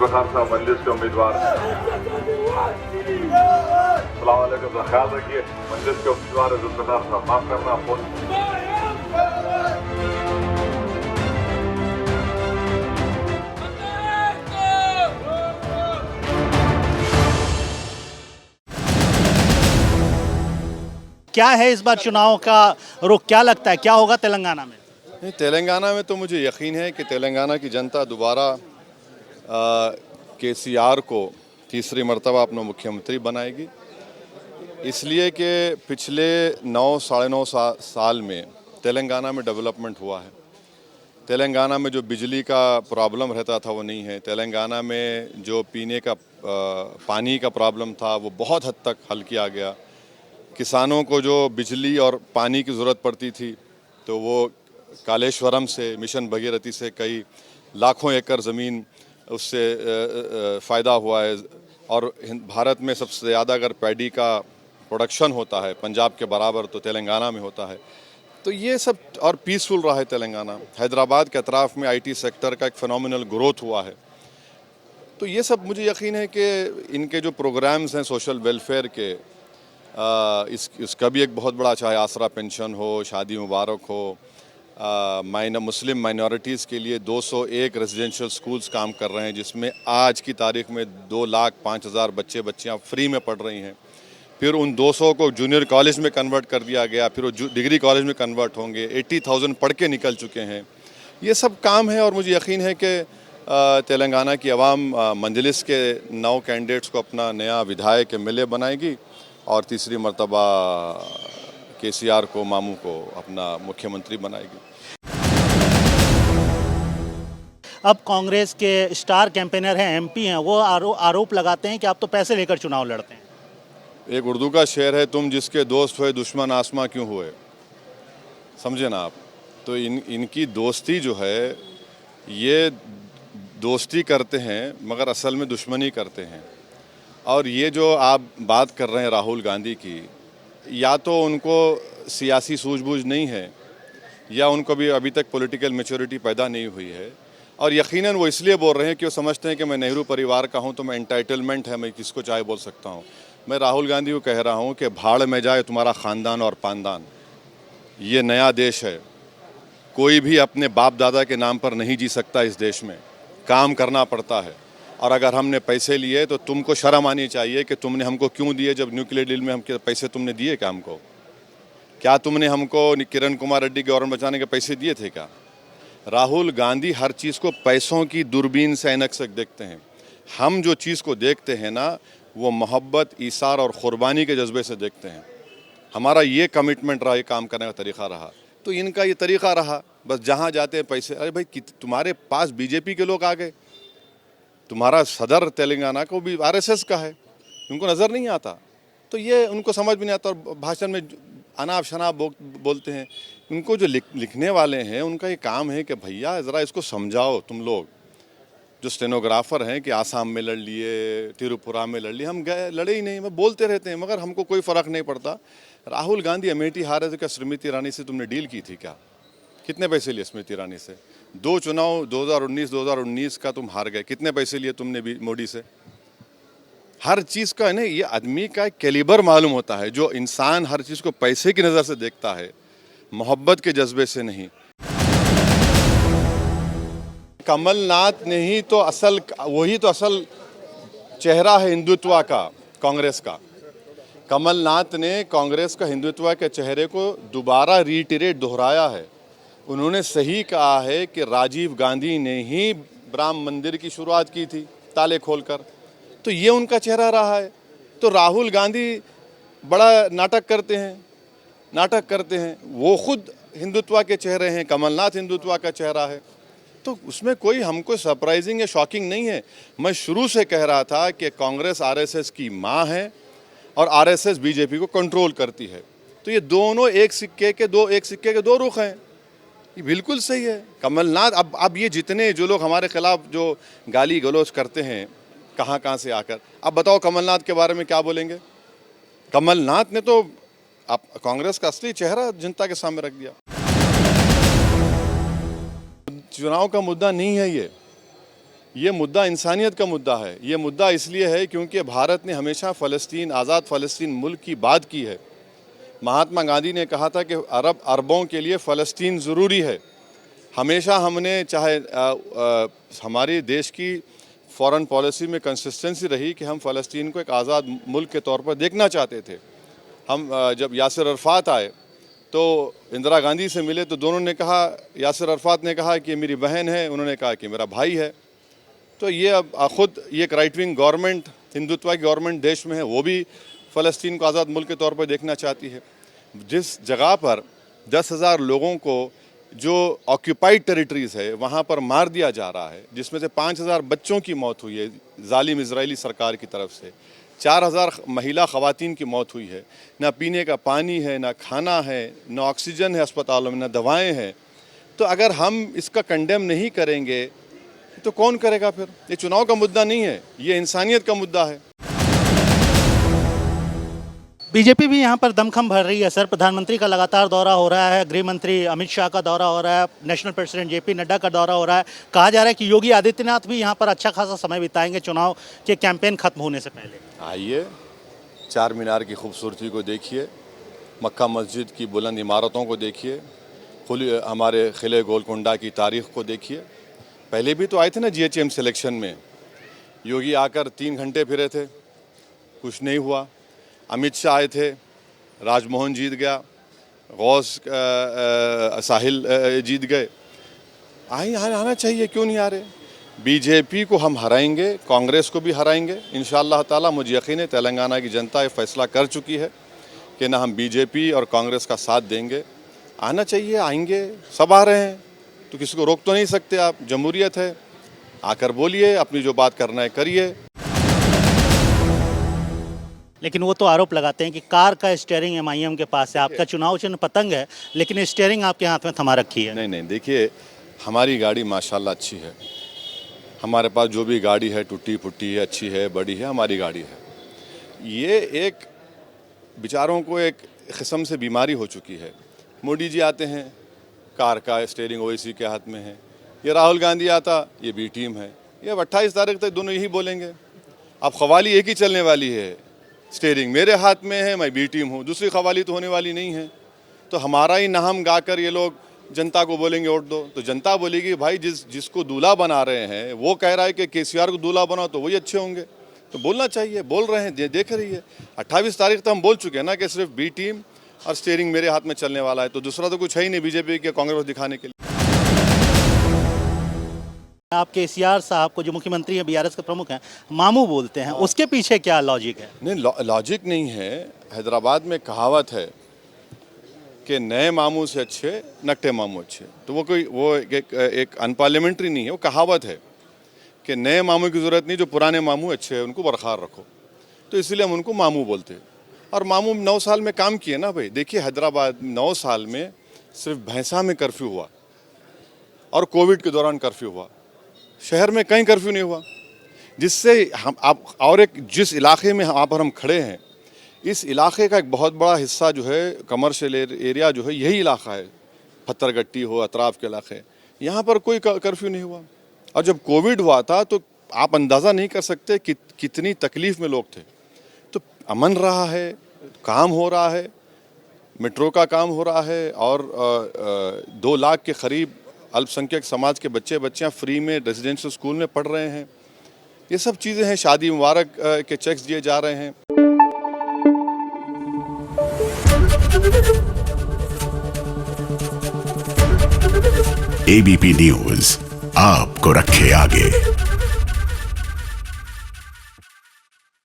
जुल्फ़िकार साहब मंजिस के उम्मीदवार हैं। अस्सलाम वालेकुम, ख्याल रखिए। मंजिस के उम्मीदवार है जुल्फ़िकार साहब, माफ करना फोन। क्या है इस बार चुनाव का रुख, क्या लगता है क्या होगा तेलंगाना में? नहीं, तेलंगाना में तो मुझे यकीन है कि तेलंगाना की जनता दोबारा केसीआर को तीसरी मर्तबा अपना मुख्यमंत्री बनाएगी, इसलिए कि पिछले 9 साढ़े 9 साल में तेलंगाना में डेवलपमेंट हुआ है। तेलंगाना में जो बिजली का प्रॉब्लम रहता था वो नहीं है। तेलंगाना में जो पीने का पानी का प्रॉब्लम था वो बहुत हद तक हल किया गया। किसानों को जो बिजली और पानी की ज़रूरत पड़ती थी तो वो कालेश्वरम से, मिशन भगीरथी से कई लाखों एकड़ ज़मीन उससे फ़ायदा हुआ है। और भारत में सबसे ज़्यादा अगर पैडी का प्रोडक्शन होता है पंजाब के बराबर तो तेलंगाना में होता है। तो ये सब और पीसफुल रहा है तेलंगाना। हैदराबाद के अतराफ़ में आईटी सेक्टर का एक फ़ेनोमिनल ग्रोथ हुआ है। तो ये सब मुझे यकीन है कि इनके जो प्रोग्राम्स हैं सोशल वेलफेयर के, इसका भी एक बहुत बड़ा, चाहे आसरा पेंशन हो, शादी मुबारक हो, मुस्लिम माइनॉरिटीज़ के लिए 201 रेजिडेंशियल स्कूल्स काम कर रहे हैं, जिसमें आज की तारीख में 2,05,000 बच्चियां फ्री में पढ़ रही हैं। फिर उन 200 को जूनियर कॉलेज में कन्वर्ट कर दिया गया, फिर वो डिग्री कॉलेज में कन्वर्ट होंगे। 80,000 पढ़ के निकल चुके हैं। ये सब काम है और मुझे यकीन है कि तेलंगाना की आवाम मंजलिस के 9 कैंडिडेट्स को अपना नया विधायक एमएलए बनाएगी और तीसरी मर्तबा केसीआर को, मामू को अपना मुख्यमंत्री बनाएगी। अब कांग्रेस के स्टार कैंपेनर हैं, एमपी हैं, वो आरोप लगाते हैं कि आप तो पैसे लेकर चुनाव लड़ते हैं। एक उर्दू का शेर है, तुम जिसके दोस्त हुए दुश्मन आसमां क्यों हुए। समझे ना आप? तो इनकी दोस्ती जो है, ये दोस्ती करते हैं मगर असल में दुश्मनी करते हैं। और ये जो आप बात कर रहे हैं राहुल गांधी की, या तो उनको सियासी सूझबूझ नहीं है या उनको भी अभी तक पॉलिटिकल मैच्योरिटी पैदा नहीं हुई है। और यकीनन वो इसलिए बोल रहे हैं कि वो समझते हैं कि मैं नेहरू परिवार का हूं तो मैं एंटाइटलमेंट है, मैं किसको चाहे बोल सकता हूं। मैं राहुल गांधी को कह रहा हूं कि भाड़ में जाए तुम्हारा ख़ानदान और पानदान। ये नया देश है, कोई भी अपने बाप दादा के नाम पर नहीं जी सकता। इस देश में काम करना पड़ता है। और अगर हमने पैसे लिए तो तुमको शर्म आनी चाहिए कि तुमने हमको क्यों दिए। जब न्यूक्लियर डील में हम पैसे तुमने दिए क्या हमको? क्या तुमने हमको किरण कुमार रेड्डी गवर्नमेंट बचाने के पैसे दिए थे क्या? राहुल गांधी हर चीज़ को पैसों की दूरबीन से, ऐनक से देखते हैं। हम जो चीज़ को देखते हैं ना, वो मोहब्बत, ईसार और क़ुरबानी के जज्बे से देखते हैं। हमारा ये कमिटमेंट रहा, ये काम करने का तरीक़ा रहा। तो इनका ये तरीक़ा रहा, बस जहाँ जाते हैं पैसे। अरे भाई, तुम्हारे पास बीजेपी के लोग आ गए, तुम्हारा सदर तेलंगाना को भी आरएसएस का है, उनको नज़र नहीं आता। तो ये उनको समझ भी नहीं आता और भाषण में अनाप शनाप बोलते हैं। उनको जो लिखने वाले हैं उनका ये काम है कि भैया ज़रा इसको समझाओ। तुम लोग जो स्टेनोग्राफर हैं कि आसाम में लड़ लिए, त्रिपुरा में लड़ लिए, हम गए लड़े ही नहीं। मैं बोलते रहते हैं मगर हमको कोई फ़र्क नहीं पड़ता। राहुल गांधी अमेठी हारे थे, क्या स्मृति ईरानी से तुमने डील की थी क्या? कितने पैसे लिए स्मृति ईरानी से? 2 चुनाव 2019 का तुम हार गए, कितने पैसे लिए तुमने भी मोदी से? हर चीज़ का है ना, ये आदमी का कैलिबर मालूम होता है। जो इंसान हर चीज़ को पैसे की नज़र से देखता है, मोहब्बत के जज्बे से नहीं। कमलनाथ ने ही तो असल, वही तो असल चेहरा है हिंदुत्व का, कांग्रेस का। कमलनाथ ने कांग्रेस का हिंदुत्व के चेहरे को दोबारा रीइटरेट दोहराया है। उन्होंने सही कहा है कि राजीव गांधी ने ही राम मंदिर की शुरुआत की थी ताले खोलकर। तो ये उनका चेहरा रहा है। तो राहुल गांधी बड़ा नाटक करते हैं। वो खुद हिंदुत्व के चेहरे हैं, कमलनाथ हिंदुत्व का चेहरा है। तो उसमें कोई हमको सरप्राइजिंग या शॉकिंग नहीं है। मैं शुरू से कह रहा था कि कांग्रेस आरएसएस की माँ है और आरएसएस बीजेपी को कंट्रोल करती है। तो ये दोनों एक सिक्के के दो रुख हैं। ये बिल्कुल सही है। कमलनाथ, अब ये जितने जो लोग हमारे खिलाफ जो गाली गलौज करते हैं कहाँ से आकर, अब बताओ कमलनाथ के बारे में क्या बोलेंगे? कमलनाथ ने तो अब कांग्रेस का असली चेहरा जनता के सामने रख दिया। चुनाव का मुद्दा नहीं है ये। ये मुद्दा इंसानियत का मुद्दा है। ये मुद्दा इसलिए है क्योंकि भारत ने हमेशा फ़लस्तीन, आज़ाद फ़लस्तीन मुल्क की बात की है। महात्मा गांधी ने कहा था कि अरबों के लिए फ़लस्तीन ज़रूरी है। हमेशा हमने चाहे हमारे देश की फ़ॉरेन पॉलिसी में कंसिस्टेंसी रही कि हम फ़लस्तीन को एक आज़ाद मुल्क के तौर पर देखना चाहते थे। हम जब यासिर अरफ़ात आए तो इंदिरा गांधी से मिले तो दोनों ने कहा, यासिर अरफ़ात ने कहा कि मेरी बहन है, उन्होंने कहा कि मेरा भाई है। तो ये अब ख़ुद ये एक राइट विंग गवर्नमेंट, हिंदुत्व की गवर्नमेंट देश में है, वो भी फ़लस्तीन को आज़ाद मुल्क के तौर पर देखना चाहती है। जिस जगह पर 10,000 लोगों को जो ऑक्यूपाइड टेरिटरीज़ है वहाँ पर मार दिया जा रहा है, जिसमें से 5,000 बच्चों की मौत हुई है जालिम इजरायली सरकार की तरफ से, 4,000 महिला ख़वातीन की मौत हुई है, ना पीने का पानी है, ना खाना है, ना ऑक्सीजन है अस्पतालों में, ना दवाएं हैं। तो अगर हम इसका कंडेम नहीं करेंगे तो कौन करेगा फिर? ये चुनाव का मुद्दा नहीं है, ये इंसानियत का मुद्दा है। बीजेपी भी यहाँ पर दमखम भर रही है सर। प्रधानमंत्री का लगातार दौरा हो रहा है, गृह मंत्री अमित शाह का दौरा हो रहा है, नेशनल प्रेसिडेंट जेपी नड्डा का दौरा हो रहा है। कहा जा रहा है कि योगी आदित्यनाथ भी यहाँ पर अच्छा खासा समय बिताएंगे चुनाव के कैंपेन खत्म होने से पहले। आइए, चार मीनार की खूबसूरती को देखिए, मक्का मस्जिद की बुलंद इमारतों को देखिए, हमारे किले गोलकुंडा की तारीख़ को देखिए। पहले भी तो आए थे ना GHM सिलेक्शन में, योगी आकर 3 घंटे फिरे थे, कुछ नहीं हुआ। अमित शाह आए थे, राजमोहन जीत गया, गौस साहिल जीत गए। आना चाहिए, क्यों नहीं आ रहे? बीजेपी को हम हराएंगे, कांग्रेस को भी हराएंगे इंशाअल्लाह ताला। मुझे यकीन है तेलंगाना की जनता ये फैसला कर चुकी है कि ना हम बीजेपी और कांग्रेस का साथ देंगे। आना चाहिए, आएंगे, सब आ रहे हैं, तो किसी को रोक तो नहीं सकते आप। जमहूरियत है, आकर बोलिए, अपनी जो बात करना है करिए। लेकिन वो तो आरोप लगाते हैं कि कार का स्टीयरिंग MIM के पास है, आपका चुनाव चिन्ह पतंग है लेकिन स्टीयरिंग आपके हाथ में थमा रखी है। नहीं, देखिए, हमारी गाड़ी माशाल्लाह अच्छी है। हमारे पास जो भी गाड़ी है टूटी फुटी है, अच्छी है, बड़ी है, हमारी गाड़ी है। ये एक बेचारों को एक किस्म से बीमारी हो चुकी है। मोदी जी आते हैं, कार का स्टीयरिंग ओवैसी के हाथ में है। ये राहुल गांधी आता, ये B टीम है। ये 28 तारीख तक दोनों यही बोलेंगे। अब खवाली एक ही चलने वाली है, स्टीयरिंग मेरे हाथ में है, मैं B टीम हूँ, दूसरी खवाली तो होने वाली नहीं है। तो हमारा ही नाम गाकर ये लोग जनता को बोलेंगे वोट दो, तो जनता बोलेगी भाई जिसको दूल्हा बना रहे हैं वो कह रहा है कि KCR को दूल्हा बनाओ तो वही अच्छे होंगे। तो बोलना चाहिए, बोल रहे हैं, देख रही है। 28 तारीख तक हम बोल चुके हैं ना कि सिर्फ B टीम और स्टीयरिंग मेरे हाथ में चलने वाला है, तो दूसरा तो कुछ है ही नहीं बीजेपी के कांग्रेस को दिखाने के लिए। आप KCR साहब को, जो मुख्यमंत्री हैं, BRS के प्रमुख हैं, मामू बोलते हैं, उसके पीछे क्या लॉजिक है? नहीं, लॉजिक नहीं है। हैदराबाद में कहावत है कि नए मामू से अच्छे नकटे मामू अच्छे। तो वो एक अनपार्लियामेंट्री नहीं है, वो कहावत है कि नए मामू की ज़रूरत नहीं, जो पुराने मामू अच्छे हैं उनको बरकरार रखो। तो इसलिए हम उनको मामू बोलते हैं। और मामू 9 साल में काम किए ना भाई। देखिए, हैदराबाद 9 साल में सिर्फ भैंसा में कर्फ्यू हुआ और कोविड के दौरान कर्फ्यू हुआ, शहर में कहीं कर्फ्यू नहीं हुआ। जिससे हम आप और एक जिस इलाके में यहाँ पर हम खड़े हैं, इस इलाके का एक बहुत बड़ा हिस्सा जो है कमर्शियल एरिया जो है यही इलाका है, पत्थरगट्टी हो, अतराफ के इलाके, यहाँ पर कोई कर्फ्यू नहीं हुआ। और जब कोविड हुआ था तो आप अंदाज़ा नहीं कर सकते कि कितनी तकलीफ़ में लोग थे। तो अमन रहा है, काम हो रहा है, मेट्रो का काम हो रहा है, और 2 लाख के करीब अल्पसंख्यक समाज के बच्चियां फ्री में रेजिडेंशियल स्कूल में पढ़ रहे हैं। ये सब चीज़ें हैं, शादी मुबारक के चेक्स दिए जा रहे हैं। ABP न्यूज़ आपको रखे आगे।